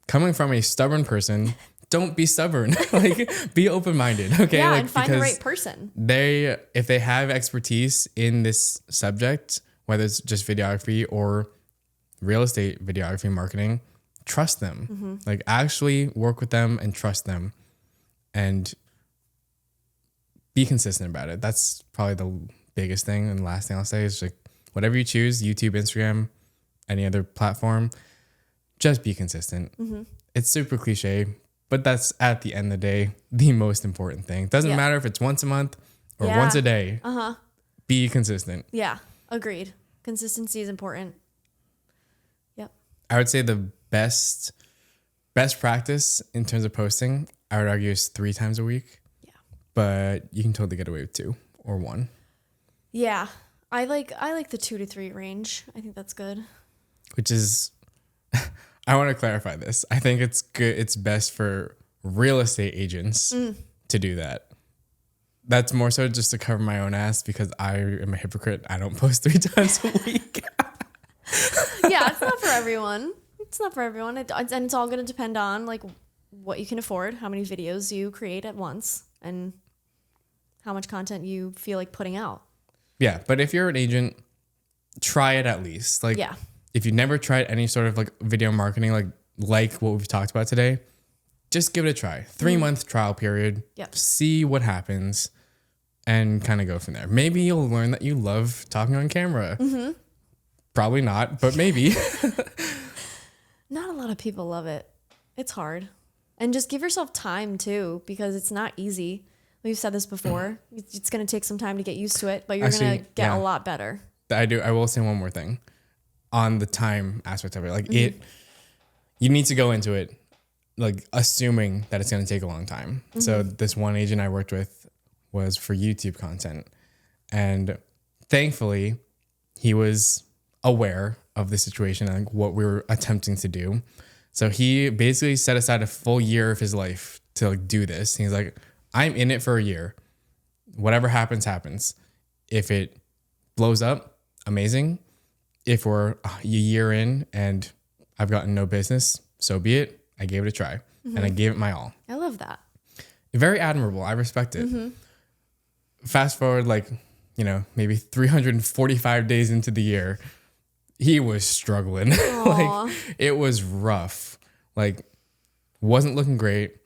coming from a stubborn person, don't be stubborn. Like, be open-minded. Okay. Yeah, like, and find the right person. If they have expertise in this subject, whether it's just videography or real estate videography marketing, trust them. Like, actually work with them and trust them, and be consistent about it. That's probably the biggest thing. And the last thing I'll say is, like, whatever you choose, YouTube, Instagram, any other platform, just be consistent. It's super cliche, but that's, at the end of the day, the most important thing. Doesn't matter if it's once a month or once a day. Be consistent. Yeah, agreed. Consistency is important. Yep. I would say the best practice in terms of posting, I would argue, is 3 times a week. Yeah. But you can totally get away with 2 or 1. Yeah. I like the 2 to 3 range. I think that's good. Which is, I want to clarify this. I think it's good. It's best for real estate agents to do that. That's more so just to cover my own ass, because I am a hypocrite. I don't post 3 times a week. Yeah, it's not for everyone. It's not for everyone. And it's all going to depend on like what you can afford, how many videos you create at once, and how much content you feel like putting out. Yeah, but if you're an agent, try it at least. Like, if you've never tried any sort of like video marketing, like what we've talked about today, just give it a try. 3-month trial period. Yep. See what happens and kind of go from there. Maybe you'll learn that you love talking on camera. Probably not, but maybe. Not a lot of people love it. It's hard. And just give yourself time too, because it's not easy. We've said this before. It's going to take some time to get used to it, but you're going to get a lot better. I will say one more thing on the time aspect of it. Like, you need to go into it like assuming that it's going to take a long time. So this one agent I worked with was for YouTube content, and thankfully he was aware of the situation and like what we were attempting to do. So he basically set aside a full year of his life to like do this. He's like, I'm in it for a year. Whatever happens, happens. If it blows up, amazing. If we're a year in and I've gotten no business, so be it. I gave it a try and I gave it my all. I love that. Very admirable. I respect it. Fast forward, like, you know, maybe 345 days into the year, he was struggling. Like, it was rough. Like, wasn't looking great.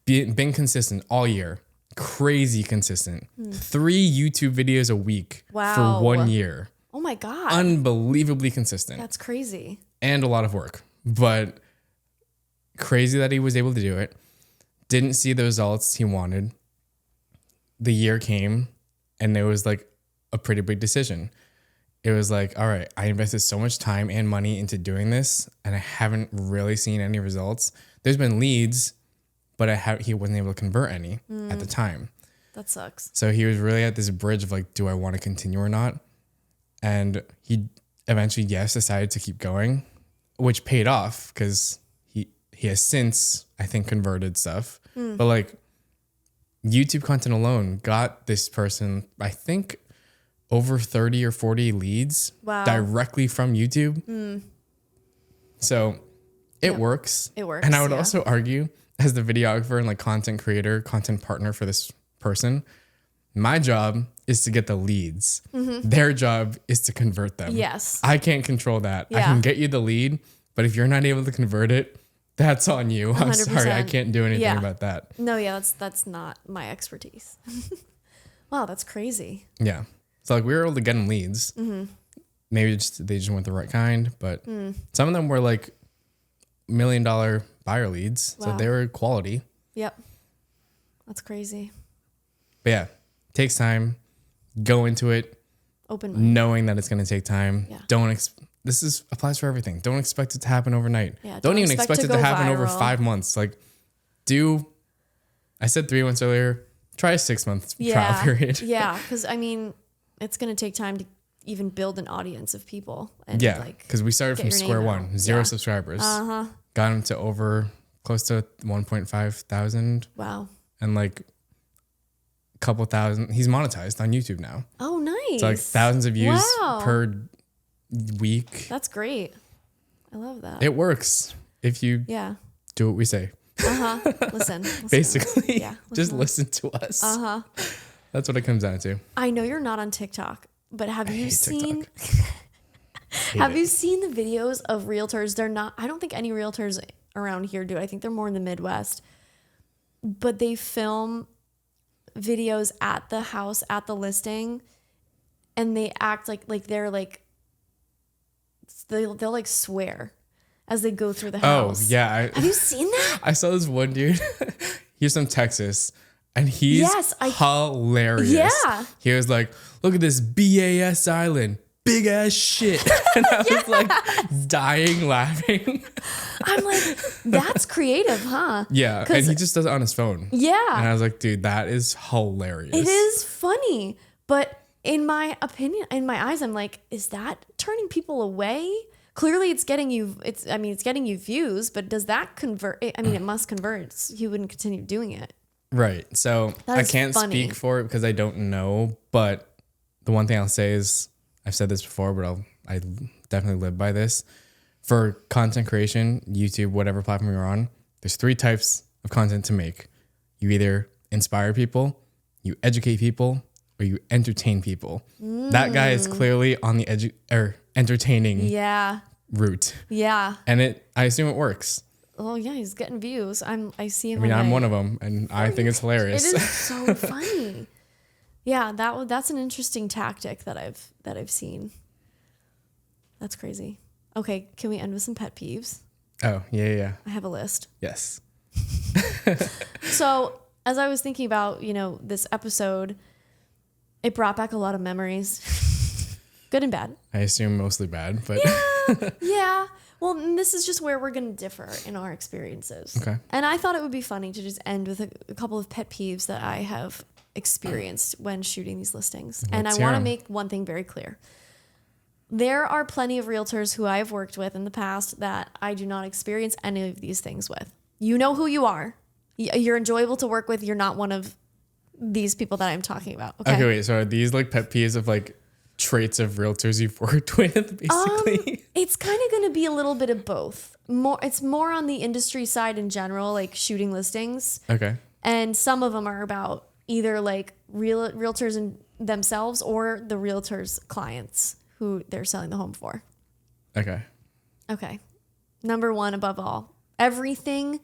Been consistent all year. Crazy consistent. 3 YouTube videos a week for 1 year. Oh my God. Unbelievably consistent. That's crazy. And a lot of work. But crazy that he was able to do it. Didn't see the results he wanted. The year came and it was like a pretty big decision. It was like, all right, I invested so much time and money into doing this and I haven't really seen any results. There's been leads, but he wasn't able to convert any at the time. That sucks. So he was really at this bridge of like, do I want to continue or not? And he eventually, decided to keep going, which paid off because he has since, I think, converted stuff. But like YouTube content alone got this person, I think, over 30 or 40 leads directly from YouTube. So it works. It works. And I would also argue, as the videographer and like content creator, content partner for this person, my job is to get the leads. Their job is to convert them. Yes. I can't control that. I Yeah. can get you the lead, but if you're not able to convert it, that's on you. I'm 100%. sorry. I can't do anything about that. No, yeah, that's not my expertise. Wow, that's crazy. Yeah. So like we were able to get them leads. Maybe they just weren't the right kind, but some of them were like $1 million buyer leads. Wow. So they were quality. Yep. That's crazy. But yeah, takes time. Go into it Open mind. knowing that it's going to take time. Yeah. This applies for everything. Don't expect it to happen overnight. Yeah, don't even expect it to go happen over viral. 5 months. Like I said 3 months earlier, try a 6 month trial period. Yeah, because I mean, it's going to take time to even build an audience of people. And Yeah, like, because we started from your name square out. one, 0 Yeah. subscribers. Got him to over close to 1.5 thousand wow. and like a couple thousand. He's monetized on YouTube now. Oh, nice. So like thousands of views Wow. per week. That's great. I love that. It works if you Yeah. do what we say. Listen. Basically, Yeah. just listen to us. That's what it comes down to. I know you're not on TikTok, but have you hate seen TikTok. have you seen the videos of realtors? They're not, I don't think any realtors around here do it. I think they're more in the Midwest. But they film videos at the house, at the listing, and they act like they're like they'll like swear as they go through the house. Oh, yeah. Have you seen that? I saw this one dude. He's from Texas. And he's hilarious. Yeah. He was like, look at this BAS island. Big ass shit. And I was like dying laughing. I'm like, that's creative, huh? Yeah. And he just does it on his phone. Yeah. And I was like, dude, that is hilarious. It is funny. But in my opinion, in my eyes, I'm like, is that turning people away? Clearly it's getting you views, but does that convert? I mean, it must convert. He wouldn't continue doing it. Right. So That I is can't funny. speak for it because I don't know. But the one thing I'll say is, I've said this before, but I definitely live by this. For content creation, YouTube, whatever platform you're on, there's 3 types of content to make. You either inspire people, you educate people, or you entertain people. That guy is clearly on the entertaining route. Yeah. And I assume it works. Oh yeah, he's getting views. I see him. I mean, I'm one of them, and I think it's hilarious. It is so funny. Yeah, that's an interesting tactic that I've seen. That's crazy. Okay, can we end with some pet peeves? Oh, yeah. I have a list. Yes. So as I was thinking about, this episode, it brought back a lot of memories, good and bad. I assume mostly bad, but Yeah. Well, this is just where we're going to differ in our experiences. Okay. And I thought it would be funny to just end with a couple of pet peeves that I have experienced when shooting these listings. And I Let's hear want to 'em. make one thing very clear. There are plenty of realtors who I have worked with in the past that I do not experience any of these things with. You know who you are. You're enjoyable to work with. You're not one of these people that I'm talking about. okay, wait. So are these like pet peeves of like traits of realtors you've worked with, basically? It's kind of going to be a little bit of both. It's more on the industry side in general, like shooting listings. Okay. And some of them are about either like realtors in themselves or the realtors' clients who they're selling the home for. Okay. Okay. Number one, above all, everything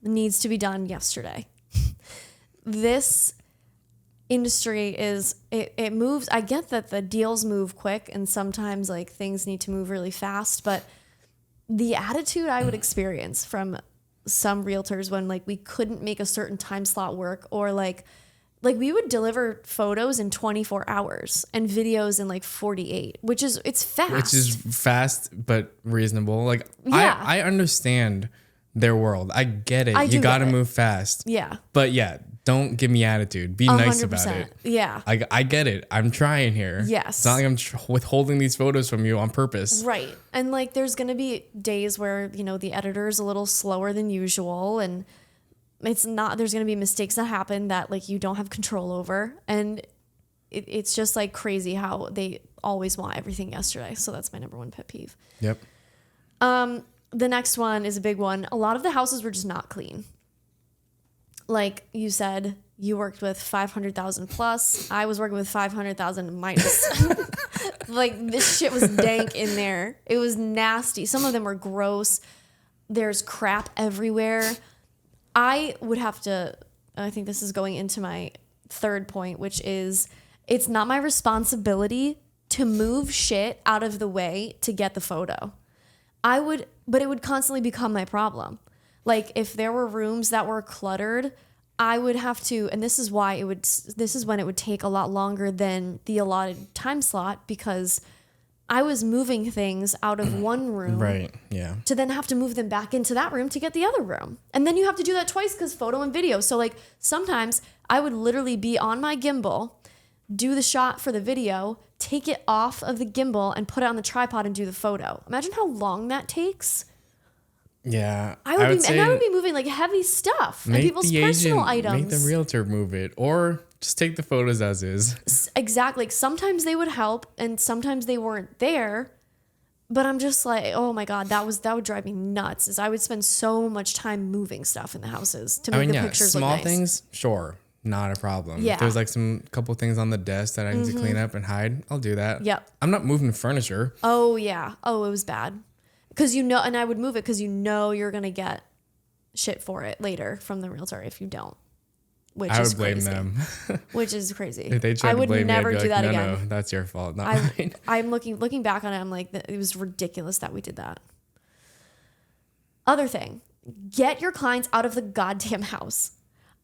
needs to be done yesterday. This industry it moves. I get that the deals move quick and sometimes like things need to move really fast, but the attitude I would experience from some realtors when like we couldn't make a certain time slot work, or like we would deliver photos in 24 hours and videos in like 48, it's fast. Which is fast but reasonable. Like Yeah. I understand their world. I get it. You got to move fast. Yeah. But yeah, don't give me attitude. Be nice about it. Yeah. I get it. I'm trying here. Yes. It's not like I'm withholding these photos from you on purpose. Right. And like there's going to be days where, you know, the editor is a little slower than usual and there's going to be mistakes that happen that like you don't have control over. And it's just like crazy how they always want everything yesterday. So that's my number one pet peeve. Yep. The next one is a big one. A lot of the houses were just not clean. Like you said, you worked with 500,000 plus. I was working with 500,000 minus. Like this shit was dank in there. It was nasty. Some of them were gross. There's crap everywhere. I think this is going into my third point, which is it's not my responsibility to move shit out of the way to get the photo. But it would constantly become my problem. Like if there were rooms that were cluttered, I would have to, and this is when it would take a lot longer than the allotted time slot because I was moving things out of one room. Right. Yeah. To then have to move them back into that room to get the other room. And then you have to do that twice because photo and video. So like sometimes I would literally be on my gimbal, do the shot for the video, take it off of the gimbal and put it on the tripod and do the photo. Imagine how long that takes. Yeah. I would be moving like heavy stuff and people's personal items. Make the realtor move it or just take the photos as is. Exactly. Sometimes they would help and sometimes they weren't there. But I'm just like, oh my God, that would drive me nuts. Is I would spend so much time moving stuff in the houses to make the pictures look nice. Small things, sure. Not a problem. Yeah. If there's like some couple things on the desk that I need to clean up and hide, I'll do that. Yep. I'm not moving furniture. Oh yeah. Oh, it was bad. Because and I would move it because you're going to get shit for it later from the realtor if you don't. I would blame them. Which is crazy. If they tried I would to blame never me, I'd do be like, that no, again. No, that's your fault, not mine. I'm looking back on it, I'm like, it was ridiculous that we did that. Other thing, get your clients out of the goddamn house.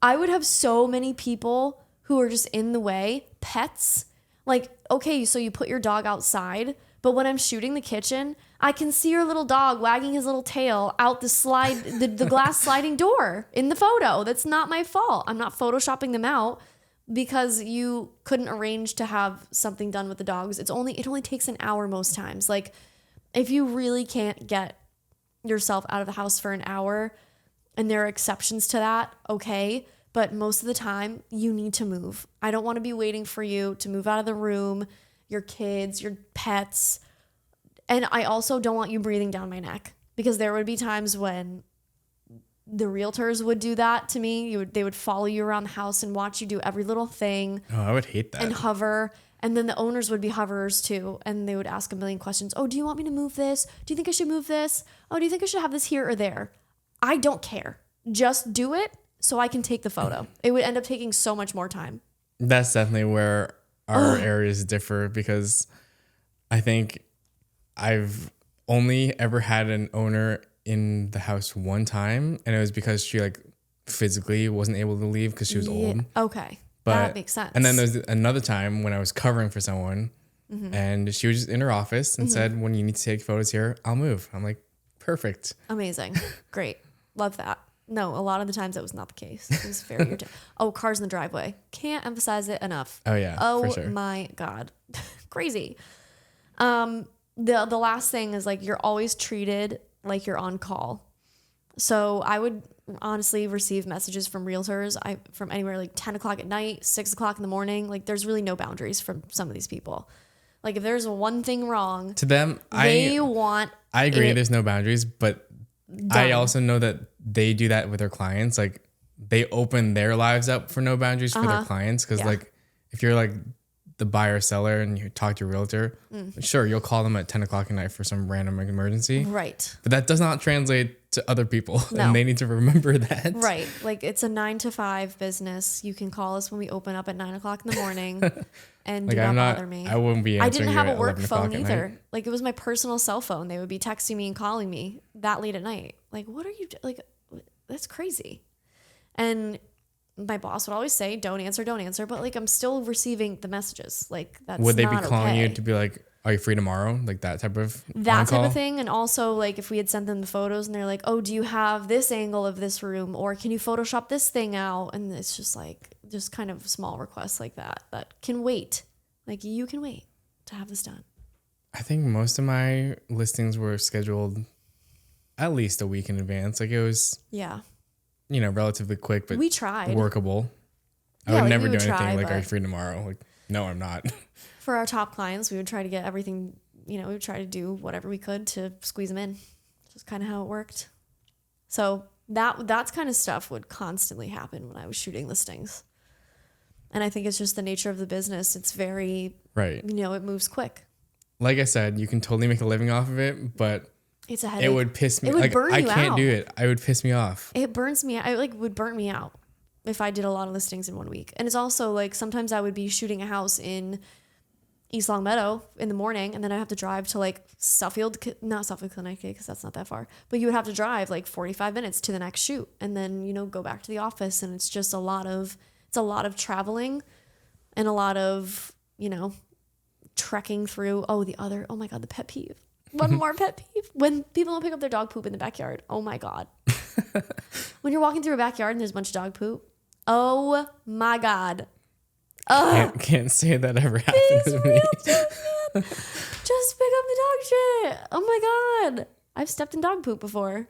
I would have so many people who are just in the way, pets. Like, okay, so you put your dog outside, but when I'm shooting the kitchen, I can see your little dog wagging his little tail out the glass sliding door in the photo. That's not my fault. I'm not photoshopping them out because you couldn't arrange to have something done with the dogs. It only takes an hour most times. Like if you really can't get yourself out of the house for an hour, and there are exceptions to that, okay, but most of the time you need to move. I don't want to be waiting for you to move out of the room, your kids, your pets. And I also don't want you breathing down my neck because there would be times when the realtors would do that to me. They would follow you around the house and watch you do every little thing. Oh, I would hate that. And hover. And then the owners would be hoverers too. And they would ask a million questions. Oh, do you want me to move this? Do you think I should move this? Oh, do you think I should have this here or there? I don't care. Just do it so I can take the photo. It would end up taking so much more time. That's definitely where our areas differ because I think I've only ever had an owner in the house one time, and it was because she like physically wasn't able to leave because she was old. Okay, but that makes sense. And then there's another time when I was covering for someone, and she was just in her office and said, "When you need to take photos here, I'll move." I'm like, "Perfect, amazing, great, love that." No, a lot of the times that was not the case. It was very irritating. Oh, cars in the driveway. Can't emphasize it enough. Oh yeah. Oh for sure. My God, crazy. The last thing is like you're always treated like you're on call. So I would honestly receive messages from realtors from anywhere like 10 o'clock at night, 6 o'clock in the morning. Like there's really no boundaries from some of these people. Like if there's one thing wrong to them, I agree. There's no boundaries, but done. I also know that they do that with their clients. Like they open their lives up for no boundaries for their clients. Cause like if you're like the buyer seller and you talk to your realtor, sure, you'll call them at 10 o'clock at night for some random emergency. Right. But that does not translate to other people. No. And they need to remember that. Right. Like it's a 9 to 5 business. You can call us when we open up at 9 o'clock in the morning and like, do not bother me. I wouldn't be answering I didn't have a work phone either. Night. Like it was my personal cell phone. They would be texting me and calling me that late at night. Like, what are you like? That's crazy. And my boss would always say, don't answer. But like, I'm still receiving the messages. Like that's would they be not calling okay. you to be like, are you free tomorrow? Like that type of That type on-call? of thing. And also like if we had sent them the photos and they're like, oh, do you have this angle of this room? Or can you Photoshop this thing out? And it's just like, just kind of small requests like that can wait. Like you can wait to have this done. I think most of my listings were scheduled at least a week in advance. Like it was, Yeah. you know, relatively quick, but We tried. workable. I Yeah, would like, never we do would anything try, like, are you but- free tomorrow? Like, no, I'm not. For our top clients, we would try to get everything, we would try to do whatever we could to squeeze them in. Just kind of how it worked. So that's kind of stuff would constantly happen when I was shooting listings. And I think it's just the nature of the business. It's very, Right. it moves quick. Like I said, you can totally make a living off of it, but It's a headache. it would piss me. It would like burn I you can't out. do it. I would piss me off. It burns me. Would burn me out if I did a lot of listings in 1 week. And it's also like sometimes I would be shooting a house in East Longmeadow in the morning, and then I have to drive to like not Suffolk, Connecticut, because that's not that far. But you would have to drive like 45 minutes to the next shoot, and then go back to the office, and it's just a lot of traveling, and a lot of trekking through. Oh my god, the pet peeve. One more pet peeve: when people don't pick up their dog poop in the backyard. Oh my god. When you're walking through a backyard and there's a bunch of dog poop. Oh my god. Can't say that ever happened to me. Just pick up the dog shit. Oh my god. I've stepped in dog poop before.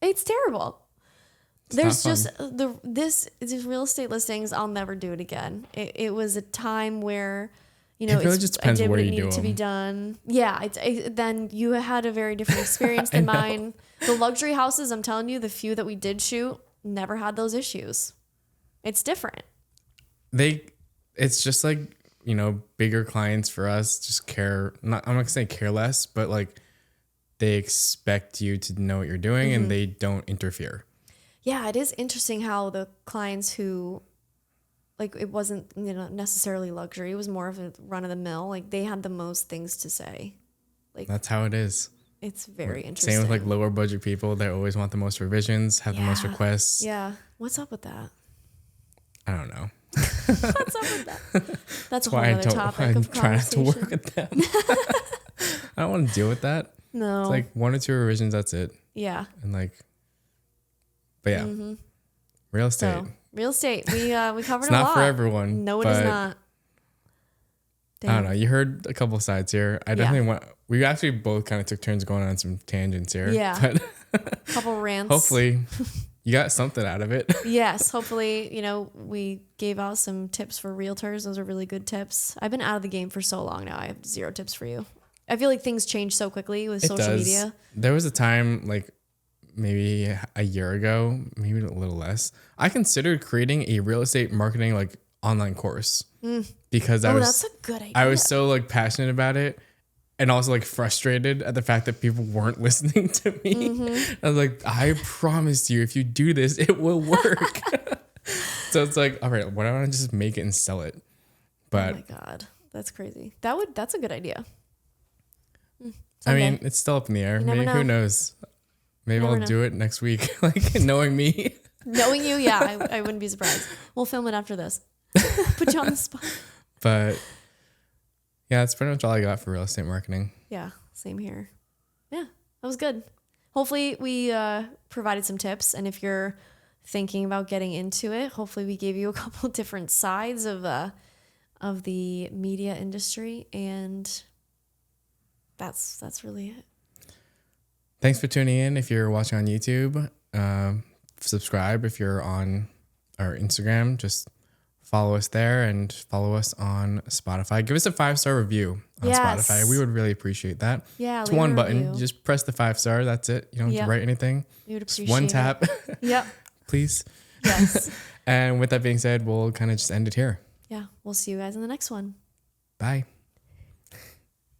It's terrible. There's not just these real estate listings. I'll never do it again. It was a time where, It really just depends I did where what you it do needed to be them. done. Yeah. Then you had a very different experience than mine. The luxury houses, I'm telling you, the few that we did shoot, never had those issues. It's different. It's just like, bigger clients for us just care. I'm not gonna say care less, but like they expect you to know what you're doing and they don't interfere. Yeah, it is interesting how the clients who, like, it wasn't necessarily luxury. It was more of a run of the mill. Like they had the most things to say. Like That's how it is. it's very interesting. Same with like lower budget people. They always want the most revisions, have the most requests. Yeah. What's up with that? I don't know. What's up with that? That's a whole Why other topic I'm of trying not to conversation. work with them. I don't want to deal with that. No. It's like 1 or 2 revisions, that's it. Yeah. And like, but yeah, real estate. So real estate. We covered It's a lot. not for everyone. No, it is but not. I don't know. You heard a couple sides here. I definitely want. We actually both kind of took turns going on some tangents here. Yeah. But Couple rants. hopefully, you got something out of it. Yes. Hopefully, we gave out some tips for realtors. Those are really good tips. I've been out of the game for so long now. I have 0 tips for you. I feel like things change so quickly with social media. There was a time, like maybe a year ago, maybe a little less. I considered creating a real estate marketing like online course because That's a good idea. I was so like passionate about it. And also like frustrated at the fact that people weren't listening to me. I was like, I promise you, if you do this, it will work. So it's like, all right, why don't I just make it and sell it? But Oh my god, that's crazy. That's a good idea. I mean, it's still up in the air. never Maybe know. who knows? Maybe Never I'll know. do it next week. Like knowing me. Knowing you, yeah, I wouldn't be surprised. We'll film it after this. Put you on the spot. But yeah, that's pretty much all I got for real estate marketing. Yeah, same here. Yeah, that was good. Hopefully we provided some tips, and if you're thinking about getting into it, hopefully we gave you a couple different sides of the media industry, and that's really it. Thanks for tuning in. If you're watching on YouTube, subscribe. If you're on our Instagram, just follow us there and follow us on Spotify. Give us a 5-star review on Yes. Spotify. We would really appreciate that. Yeah, It's leave a one button. review. You just press the 5-star. That's it. You don't have Yep. to write anything. We would Just appreciate one it. tap, Yep. please. Yes. And with that being said, we'll kind of just end it here. Yeah. We'll see you guys in the next one. Bye.